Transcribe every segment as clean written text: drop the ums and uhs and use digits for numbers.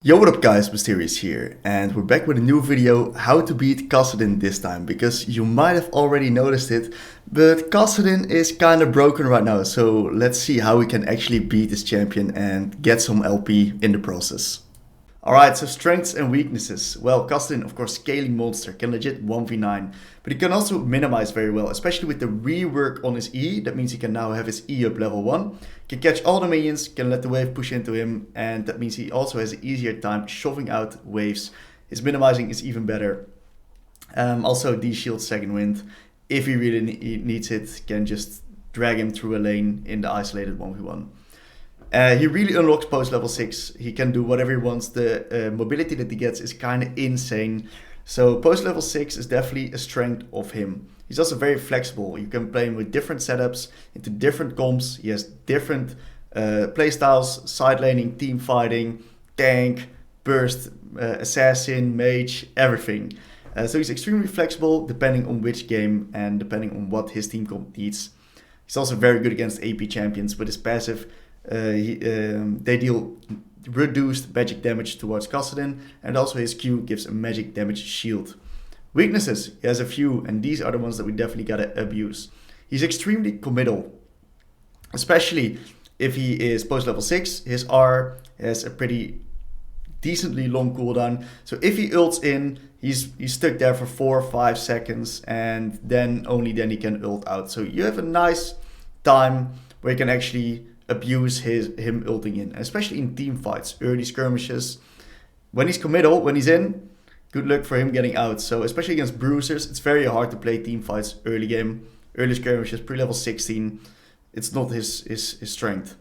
Yo, what up guys, Mysterious here, and we're back with a new video, how to beat Kassadin this time, because you might have already noticed it, but Kassadin is kind of broken right now, so let's see how we can actually beat this champion and get some LP in the process. Alright, so strengths and weaknesses. Well, Kassadin, of course, scaling monster, can legit 1v9, but he can also minimize very well, especially with the rework on his E. That means he can now have his E up level 1, can catch all the minions, can let the wave push into him, and that means he also has an easier time shoving out waves. His minimizing is even better. Also, D-shield second wind, if he really needs it, can just drag him through a lane in the isolated 1v1. He really unlocks post level 6. He can do whatever he wants. The mobility that he gets is kind of insane. So post level 6 is definitely a strength of him. He's also very flexible. You can play him with different setups, into different comps. He has different playstyles, side laning, team fighting, tank, burst, assassin, mage, everything. So he's extremely flexible depending on which game and depending on what his team comp needs. He's also very good against AP champions with his passive. They deal reduced magic damage towards Kassadin, and also his Q gives a magic damage shield. Weaknesses, he has a few, and these are the ones that we definitely gotta abuse. He's extremely committal, especially if he is post level 6. His R has a pretty decently long cooldown, so if he ults in, he's stuck there for 4 or 5 seconds, and then only then he can ult out. So you have a nice time where you can actually abuse him ulting in, especially in team fights, early skirmishes. When he's committal, when he's in, good luck for him getting out. So especially against bruisers, it's very hard to play team fights early game, early skirmishes, pre-level 16. It's not his strength.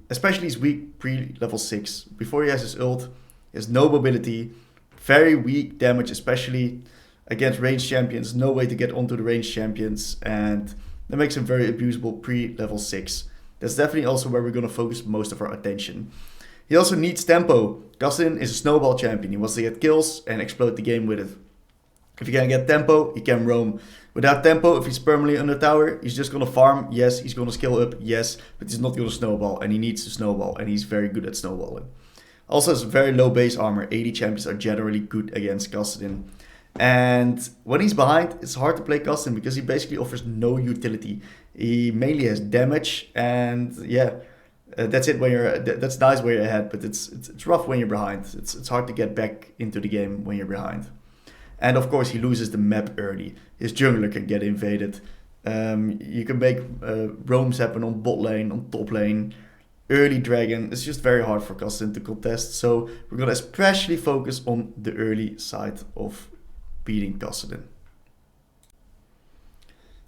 Especially he's weak pre-level 6. Before he has his ult, he has no mobility, very weak damage, especially against ranged champions. No way to get onto the ranged champions, and that makes him very abusable pre-level 6. That's definitely also where we're going to focus most of our attention. He also needs tempo. Kassadin is a snowball champion. He wants to get kills and explode the game with it. If he can get tempo, he can roam. Without tempo, if he's permanently under tower, he's just going to farm. Yes, he's going to skill up. Yes, but he's not going to snowball, and he needs to snowball, and he's very good at snowballing. Also has very low base armor. AD champions are generally good against Kassadin. And when he's behind, it's hard to play Kassadin because he basically offers no utility. He mainly has damage, and yeah, that's it. When you're that's nice when you're ahead, but it's rough when you're behind. It's hard to get back into the game when you're behind. And of course, he loses the map early. His jungler can get invaded. You can make roams happen on bot lane, on top lane. Early dragon. It's just very hard for Kassadin to contest. So we're gonna especially focus on the early side of beating Kassadin.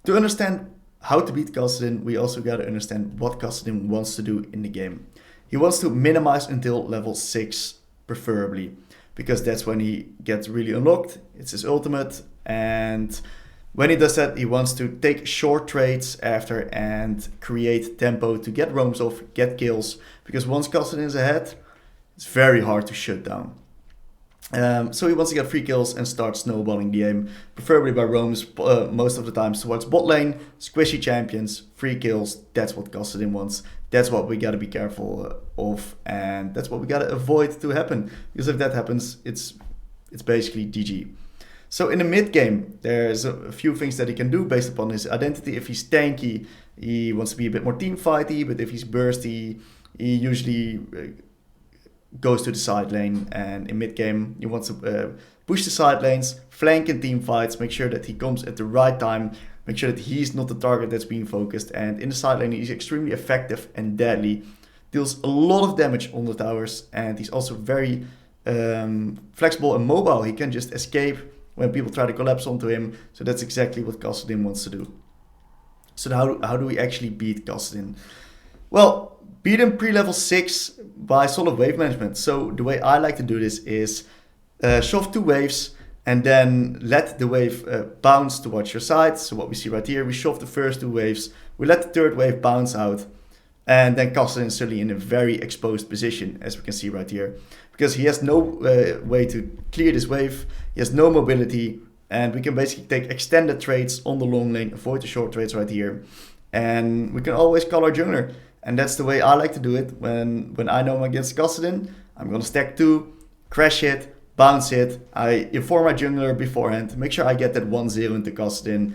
To understand how to beat Kassadin, we also gotta understand what Kassadin wants to do in the game. He wants to minimize until level 6, preferably, because that's when he gets really unlocked. It's his ultimate, and when he does that, he wants to take short trades after and create tempo to get roams off, get kills, because once Kassadin is ahead, it's very hard to shut down. So he wants to get free kills and start snowballing the game, preferably by roams most of the times towards bot lane, squishy champions, free kills. That's what Kassadin wants. That's what we gotta be careful of, and that's what we gotta avoid to happen, because if that happens, it's basically GG. So in the mid game, there's a few things that he can do based upon his identity. If he's tanky, he wants to be a bit more team fighty, but if he's bursty, he usually goes to the side lane, and in mid game he wants to push the side lanes, flank in team fights, make sure that he comes at the right time, make sure that he's not the target that's being focused, and in the side lane he's extremely effective and deadly, deals a lot of damage on the towers, and he's also very flexible and mobile. He can just escape when people try to collapse onto him, so that's exactly what Kassadin wants to do. So how do we actually beat Kassadin? Well, beat him pre-level 6 by solid wave management. So the way I like to do this is shove 2 waves and then let the wave bounce towards your side. So what we see right here, we shove the first 2 waves, we let the 3rd wave bounce out, and then Kassadin is suddenly in a very exposed position, as we can see right here, because he has no way to clear this wave, he has no mobility, and we can basically take extended trades on the long lane, avoid the short trades right here, and we can always call our jungler. And that's the way I like to do it when I know I'm against Kassadin. I'm going to stack 2, crash it, bounce it. I inform my jungler beforehand, make sure I get that 1-0 into Kassadin.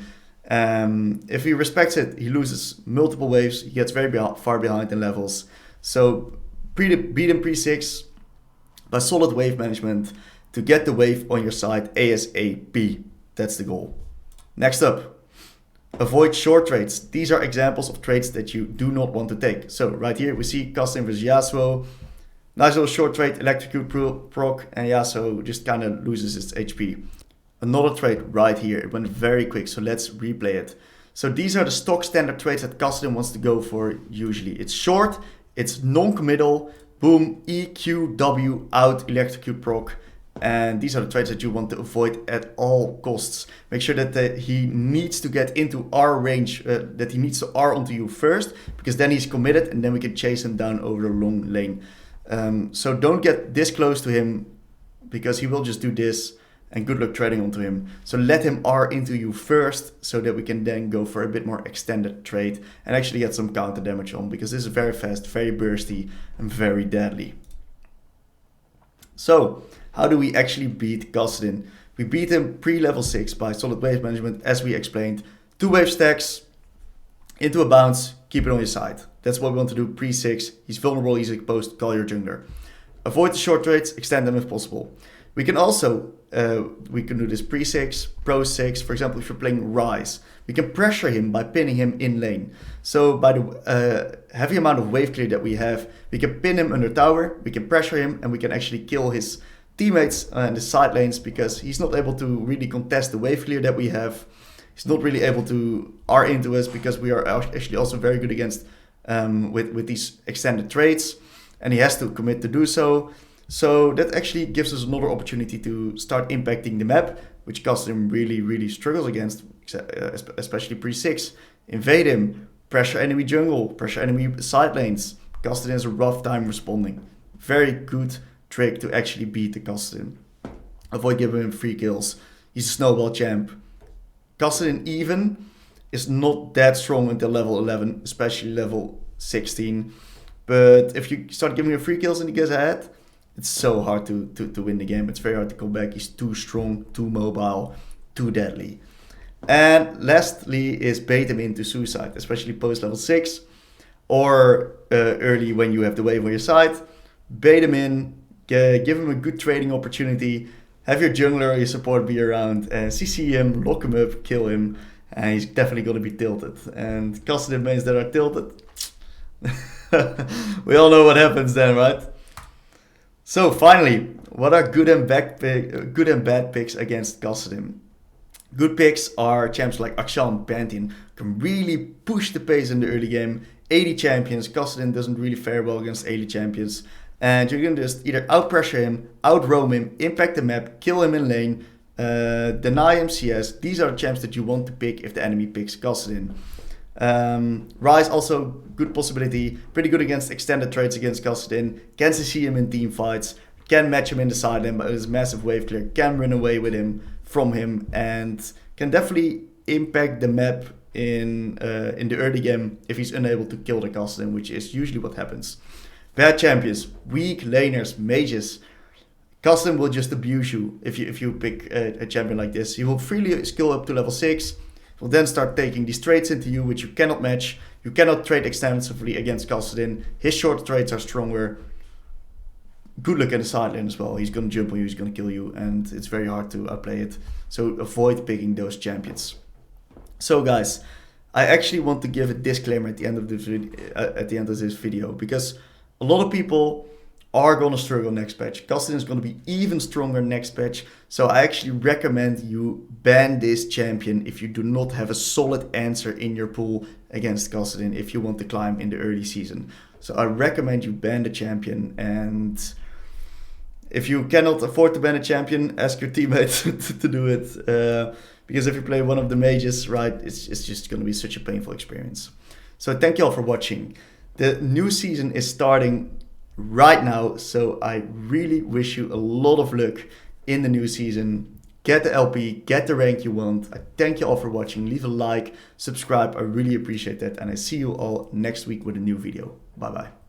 If he respects it, he loses multiple waves, he gets very far behind in levels. So beat him pre-6 by solid wave management to get the wave on your side ASAP. That's the goal. Next up, avoid short trades. These are examples of trades that you do not want to take. So right here we see Kassadin versus Yasuo. Nice little short trade, electrocute proc, and Yasuo just kind of loses its HP. Another trade right here, it went very quick, so let's replay it. So these are the stock standard trades that Kassadin wants to go for usually. It's short, it's non-committal, boom, EQW out, electrocute proc. And these are the trades that you want to avoid at all costs. Make sure that he needs to get into our range, that he needs to R onto you first, because then he's committed and then we can chase him down over the long lane. So don't get this close to him because he will just do this and good luck trading onto him. So let him R into you first so that we can then go for a bit more extended trade and actually get some counter damage on, because this is very fast, very bursty and very deadly. So how do we actually beat Kassadin? We beat him pre-level 6 by solid wave management, as we explained. 2 wave stacks, into a bounce, keep it on your side. That's what we want to do pre-6. He's vulnerable, he's exposed, call your jungler. Avoid the short trades, extend them if possible. We can also, we can do this pre-6, pro-6. For example, if you're playing Rise, we can pressure him by pinning him in lane. So by the heavy amount of wave clear that we have, we can pin him under tower, we can pressure him, and we can actually kill his teammates in the side lanes because he's not able to really contest the wave clear that we have. He's not really able to R into us because we are actually also very good against with these extended trades, and he has to commit to do so. So that actually gives us another opportunity to start impacting the map, which Kassadin really struggles against, especially pre-6. Invade him, pressure enemy jungle, pressure enemy side lanes. Kassadin has a rough time responding. Very good trick to actually beat the Kassadin. Avoid giving him free kills. He's a snowball champ. Kassadin even is not that strong until level 11, especially level 16. But if you start giving him free kills and he gets ahead, it's so hard to win the game. It's very hard to come back. He's too strong, too mobile, too deadly. And lastly is bait him into suicide, especially post level 6 or early when you have the wave on your side. Bait him in, give him a good trading opportunity, have your jungler or your support be around, CC him, lock him up, kill him, and he's definitely going to be tilted. And Kassadin mains that are tilted, we all know what happens then, right? So finally, what are good and bad picks against Kassadin? Good picks are champs like Akshan, Pantheon, can really push the pace in the early game. 80 champions, Kassadin doesn't really fare well against 80 champions. And you can just either out-pressure him, out-roam him, impact the map, kill him in lane, deny him CS. These are the champs that you want to pick if the enemy picks Kassadin. Rise also good possibility, pretty good against extended trades against Kassadin, can see him in team fights, can match him in the side lane, but his massive wave clear, can run away with him, from him, and can definitely impact the map in the early game if he's unable to kill the Kassadin, which is usually what happens. Bad champions, weak laners, mages. Kassadin will just abuse you if you pick a champion like this. He will freely skill up to level 6. Will then start taking these trades into you, which you cannot match. You cannot trade extensively against Kassadin. His short trades are stronger. Good luck in the side lane as well. He's going to jump on you, he's going to kill you, and it's very hard to outplay it. So avoid picking those champions. So guys, I actually want to give a disclaimer at the end of this video, because a lot of people are going to struggle next patch. Kassadin is going to be even stronger next patch. So I actually recommend you ban this champion if you do not have a solid answer in your pool against Kassadin if you want to climb in the early season. So I recommend you ban the champion, and if you cannot afford to ban a champion, ask your teammates to do it. Because if you play one of the mages, right, it's just going to be such a painful experience. So thank you all for watching. The new season is starting right now, so I really wish you a lot of luck in the new season. Get the LP, get the rank you want. I thank you all for watching. Leave a like, subscribe, I really appreciate that, and I see you all next week with a new video. Bye bye.